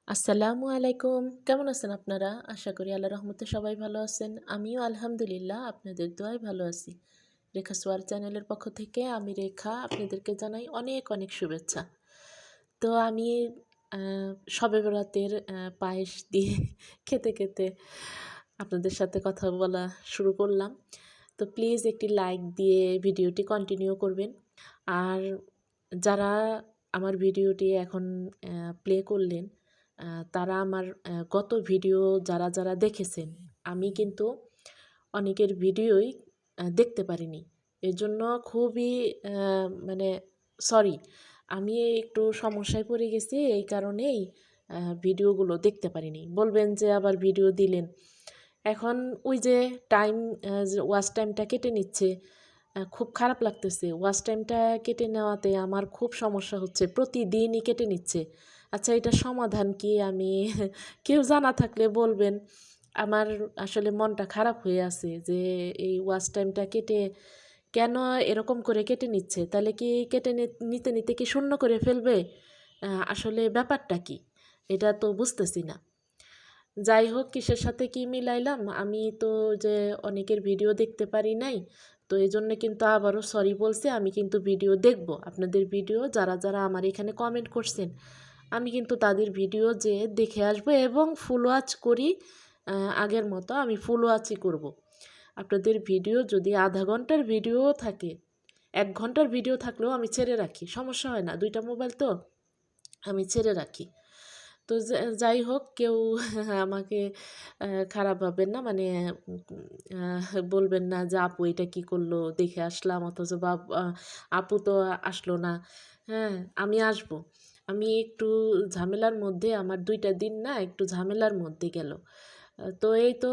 আসসালামু আলাইকুম। কেমন আছেন আপনারা? আশা করি আল্লাহর রহমতে সবাই ভালো আছেন। আমিও আলহামদুলিল্লাহ আপনাদের দোয়ায় ভালো আছি। রেখা সোয়ার চ্যানেলের পক্ষ থেকে আমি রেখা আপনাদেরকে জানাই অনেক অনেক শুভেচ্ছা। তো আমি আ শবে বরাতের পায়েস দিয়ে খেতে, খেতে আপনাদের সাথে কথা বলা শুরু করলাম। তো প্লিজ একটি লাইক দিয়ে ভিডিওটি কন্টিনিউ করবেন। আর যারা আমার ভিডিওটি এখন প্লে করলেন, তারা আমার গত ভিডিও যারা দেখেছেন, আমি কিন্তু অনেকের ভিডিওই দেখতে পারিনি। এজন্য খুবই আ মানে সরি। আমি একটু সমস্যায় পড়ে গেছি এই কারণেই ভিডিওগুলো দেখতে পারিনি। বলবেন যে আবার ভিডিও দিলেন। এখন ওই যে টাইম ওয়াচ টাইমটা কেটে নিচ্ছে। খুব খারাপ লাগতেছে। ওয়াচ টাইমটা কেটে নেওয়াতে আমার খুব সমস্যা হচ্ছে। প্রতিদিনই কেটে নিচ্ছে। আচ্ছা এটার সমাধান কি? আমি কেউ জানা থাকলে বলবেন। আমার আসলে মনটা খারাপ হয়ে আছে যে এই ওয়াচ টাইমটা কেটে কেন এরকম করে কেটে নিচ্ছে? তাহলে কি কেটে নিতে, নিতে কি শূন্য করে ফেলবে? আসলে ব্যাপারটা কি? এটা তো বুঝতেছি না। যাই হোক কিসের সাথে কি মিলাইলাম? আমি তো যে অনেকের ভিডিও দেখতে পারি নাই। তো এজন্য কিন্তু আবারও সরি বলছি। আমি কিন্তু ভিডিও দেখব। আপনাদের ভিডিও যারা আমার এখানে কমেন্ট করছেন, আমি কিন্তু তাদের ভিডিও যেয়ে দেখে আসবো এবং ফুল ওয়াচ করি। আগের মতো আমি ফুল ওয়াচই করব। আপনাদের ভিডিও যদি আধা ঘন্টার ভিডিও থাকে, ১ ঘন্টার ভিডিও থাকলেও আমি ছেড়ে রাখি। সমস্যা হয় না। ২ টা মোবাইল তো, আমি ছেড়ে রাখি। তো যাই হোক কেউ আমাকে খারাপ ভাববেন না মানে বলবেন না যে আপু এটা কি করলো দেখে আসলাম অথচ আপু তো আসলো না। হ্যাঁ, আমি আসবো। আমি একটু ঝামেলার মধ্যে আমার ২ টা দিন না একটু ঝামেলার মধ্যে গেল। তো এই তো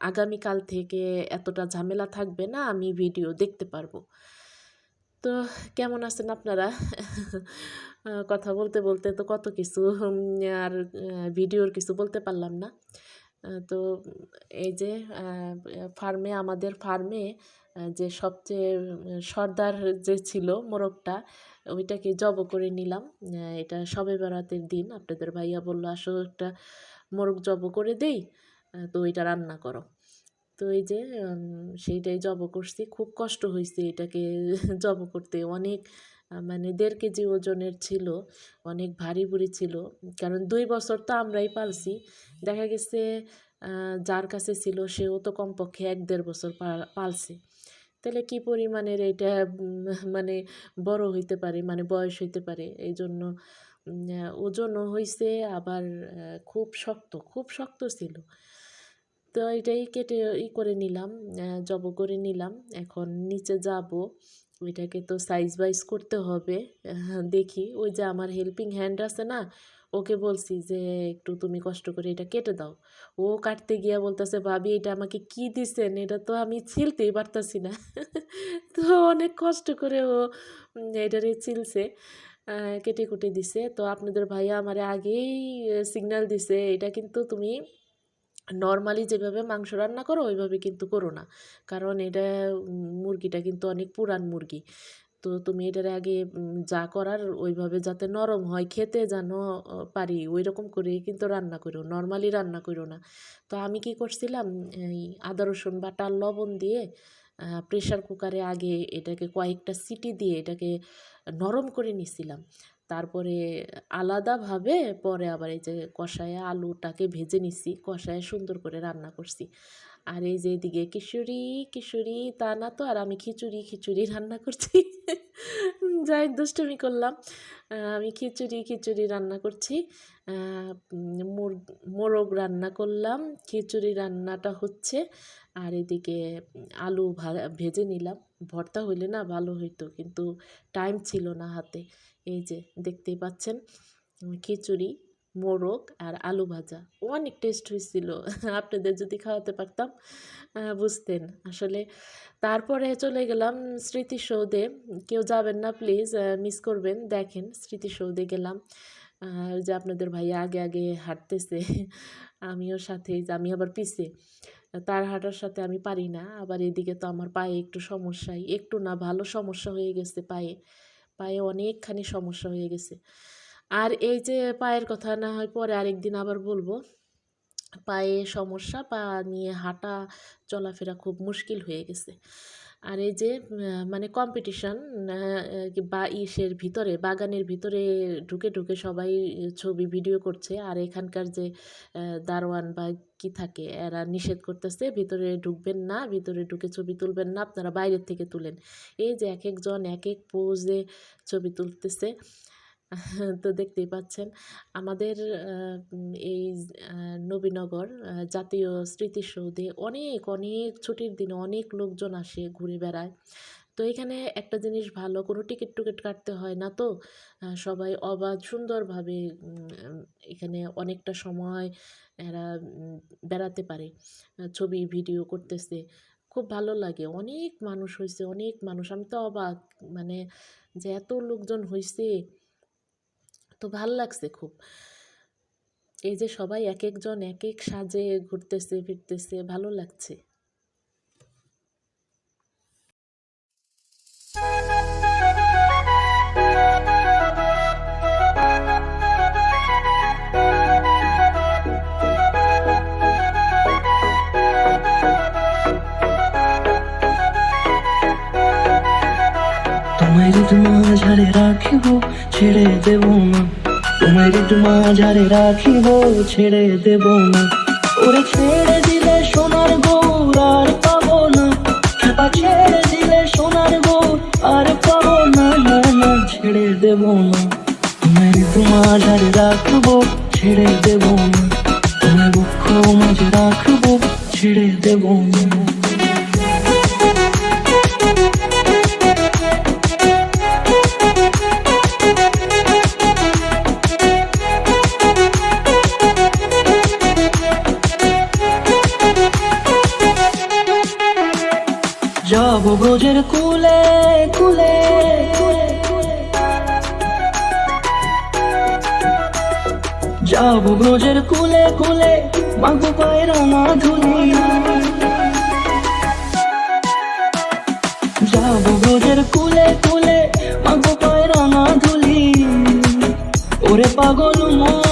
আগামীকাল থেকে এতটা ঝামেলা থাকবে না, আমি ভিডিও দেখতে পারবো। তো কেমন আছেন আপনারা? কথা বলতে, বলতে তো কত কিছু আর ভিডিওর কিছু বলতে পারলাম না। তো এই যে আ ফার্মে আমাদের ফার্মে যে সবচেয়ে সর্দার যে ছিল মোরগটা, ওইটাকে জব করে নিলাম। এটা শবে বরাতের দিন আপনাদের ভাইয়া বলল, "আসো একটা মোরগ জব করে দেই, তো ওইটা রান্না করো।" তো এই যে সেইটাই জব করছি। খুব কষ্ট হইছে এটাকে জব করতে। অনেক মানে ১.৫ কেজি ওজনের ছিল। অনেক ভারী-ভুরি ছিল। কারণ ২ বছর তো আমরাই পালছি। দেখা গেছে আ যার কাছে ছিল সেও তো কমপক্ষে ১-১.৫ বছর পালছে। তাহলে কি পরিমাণের এইটা মানে বড় হইতে পারে, মানে বয়স হইতে পারে। এইজন্য ওজনও হইছে আবার খুব শক্ত, খুব শক্ত ছিল। তো এটাই কেটে করে নিলাম, জবো করে নিলাম। এখন নিচে যাবো। ওইটাকে তো সাইজ বাইজ করতে হবে। দেখি ওই যে আমার হেল্পিং হ্যান্ড আছে না? ওকে বলছি যে, "একটু তুমি কষ্ট করে এটা কেটে দাও।" ও কাটতে গিয়া বলতেছে, "ভাবি এটা আমাকে কি দিছেন? এটা তো আমি ছিলতেই পারতাছি না।" তো অনেক কষ্ট করে ও এটারে ছিলছে। আ কেটে-কুটে দিছে। তো আপনাদের ভাইয়া আমারে আগেই সিগনাল দিছে, "এটা কিন্তু তুমি নরমালি যেভাবে মাংস রান্না করো ওইভাবে কিন্তু করো না। কারণ এটা মুরগিটা কিন্তু অনেক পুরান মুরগি। তো তুমি এটার আগে যা করার ওইভাবে যাতে নরম হয়, খেতে যেন পারি ওইরকম করেই কিন্তু রান্না করো। নরমালি রান্না করো না।" তো আমি কি করছিলাম, এই আদা রসুন বাটা আর লবণ দিয়ে প্রেশার কুকারে আগে এটাকে কয়েকটা সিটি দিয়ে এটাকে নরম করে নিছিলাম। তারপরে আলাদাভাবে পরে আবার এই যে কষায়ে আলুটাকে ভেজে নিছি। কষায়ে সুন্দর করে রান্না করছি। আর এই যে এদিকে কিশোরী, কিশোরী তা না তো আর আমি খিচুড়ি, খিচুড়ি রান্না করছি। যাই দুষ্টুমি করলাম। আমি খিচুড়ি, খিচুড়ি রান্না করছি। আ মুর মোরগ রান্না করলাম। খিচুড়ি রান্নাটা হচ্ছে। আর এদিকে আলু ভেজে নিলাম। ভর্তা হইলে না ভালো হইতো। কিন্তু টাইম ছিল না হাতে। এই যে দেখতেই পাচ্ছেন খিচুড়ি, মোরগ আর আলু ভাজা। অনেক টেস্ট হয়েছিল। আপনাদের যদি খাওয়াতে পারতাম বুঝতেন। আসলে তারপরে চলে গেলাম স্মৃতিসৌধে। কেউ যাবেন না প্লিজ, মিস করবেন। দেখেন স্মৃতিসৌধে গেলাম। ওই যে আপনাদের ভাইয়া আগে, আগে হাঁটতেছে। আমিও সাথে, যে আমি আবার পিছে। তার হাঁটার সাথে আমি পারি না। আবার এদিকে তো আমার পায়ে একটু সমস্যাই। একটু না ভালো সমস্যা হয়ে গেছে পায়ে। পায়ে অনেকখানি সমস্যা হয়ে গেছে। আর এই যে পায়ের কথা না হয় পরে আরেকদিন আবার বলবো। পায়ে সমস্যা, পা নিয়ে হাঁটা চলাফেরা খুব মুশকিল হয়ে গেছে। আর এই যে মানে কম্পিটিশন বা ইসের ভিতরে বাগানের ভিতরে ঢুকে ঢুকে সবাই ছবি ভিডিও করছে, আর এখানকার যে দারোয়ান বা কি থাকে এরা নিষেধ করতেছে ভিতরে ঢুকবেন না, ভিতরে ঢুকে ছবি তুলবেন না, আপনারা বাইরের থেকে তুলেন। এই যে এক একজন এক এক পোজে ছবি তুলতেছে। তো দেখতেই পাচ্ছেন আমাদের এই নবীনগর জাতীয় স্মৃতিসৌধে অনেক অনেক ছুটির দিনে অনেক লোকজন আসে ঘুরে বেড়ায়। তো এখানে একটা জিনিস ভালো, কোনো টিকিট টুকিট কাটতে হয় না, তো সবাই অবাধ সুন্দরভাবে এখানে অনেকটা সময় এরা বেড়াতে পারে, ছবি ভিডিও করতেছে। খুব ভালো লাগে, অনেক মানুষ হয়েছে, অনেক মানুষ, আমি তো অবাক, মানে যে এত লোকজন হয়েছে, তো ভাল লাগছে খুব। এই যে সবাই এক একজন এক এক সাজে ঘুরতেছে ফিরতেছে, ভালো লাগছে। তোমায় ঋতু মাঝারে রাখিব, ছেড়ে দেব না। তোমায় ঋতু মাঝারে রাখিব, ছেড়ে দেব না। ওরে ছেড়ে দিলে সোনার গৌর আর পাবো না, খেপা ছেড়ে দিলে সোনার গৌর আর পাবো না, না না ছেড়ে দেব না। তোমায় ঋতু মাঝারে রাখবো, ছেড়ে দেব না। তোমায় বক্ষ মাঝে রাখবো, ছেড়ে দেব না। যাব ব্রজের কুলে কুলে, যাব ব্রজের কুলে কুলে, মাগো পায়ের ধুলি। যাব ব্রজের কুলে কুলে, মাগো পায়ের ধুলি। ওরে পাগল মন,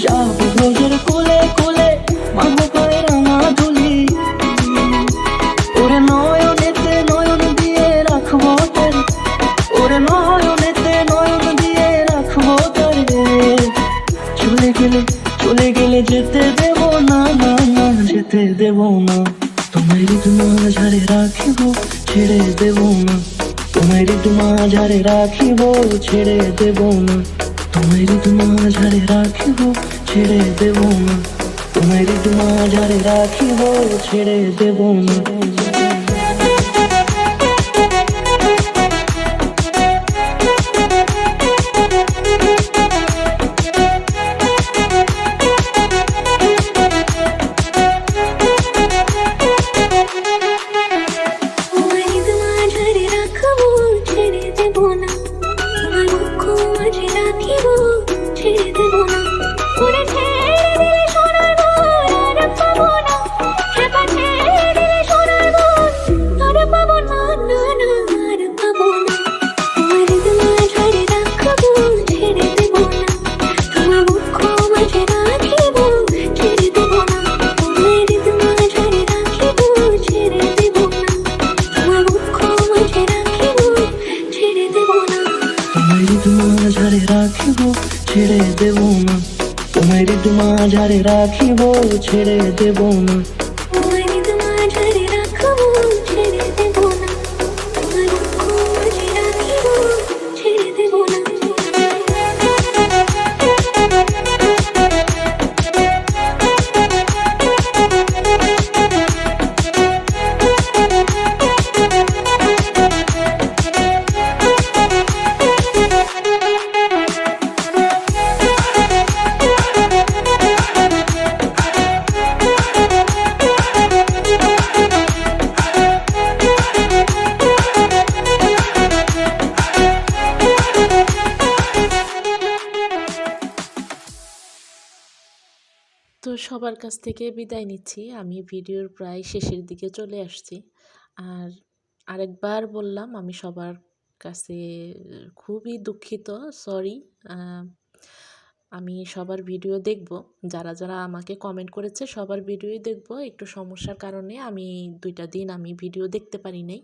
যাব ব্রজের কুলে কুলে, মাগো পায়ের ধুলি। ওরে নয়নেতে নয়ন দিয়ে রাখবো তারে, ওরে নয়নেতে নয়ন দিয়ে রাখবো তারে। চলে গেলে চলে গেলে যেতে দেব না, না না যেতে দেব না। তোমায় ঋতু মাঝারে রাখিব, ছেড়ে দেব না। তোমায় ঋতু মাঝারে রাখিব, ছেড়ে দেব না। তোমায় ঋতু মাঝারে রাখিব, ছেড়ে দেব না। তোমায় ঋতু মাঝারে রাখিব, ছেড়ে দেব না। মাঝারে রাখিব, ছেড়ে দেব না। তোমায় ঋতু মাঝারে রাখিব, ছেড়ে দেব না। তো সবার কাছ থেকে বিদায় নিচ্ছি, আমি ভিডিওর প্রায় শেষের দিকে চলে আসছি। আর আরেকবার বললাম, আমি সবার কাছে খুবই দুঃখিত, সরি। আমি সবার ভিডিও দেখব, যারা আমাকে কমেন্ট করেছে সবার ভিডিওই দেখব। একটু সমস্যার কারণে আমি ২টা দিন আমি ভিডিও দেখতে পারি নাই।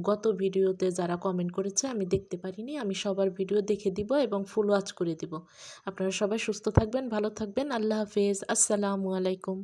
গত ভিডিওতে যারা কমেন্ট করেছে আমি দেখতে পারিনি। আমি সবার ভিডিও দেখে দিব এবং ফুল ওয়াচ করে দিব। আপনারা সবাই সুস্থ থাকবেন, ভালো থাকবেন। আল্লাহ হাফেজ। আসসালামু আলাইকুম।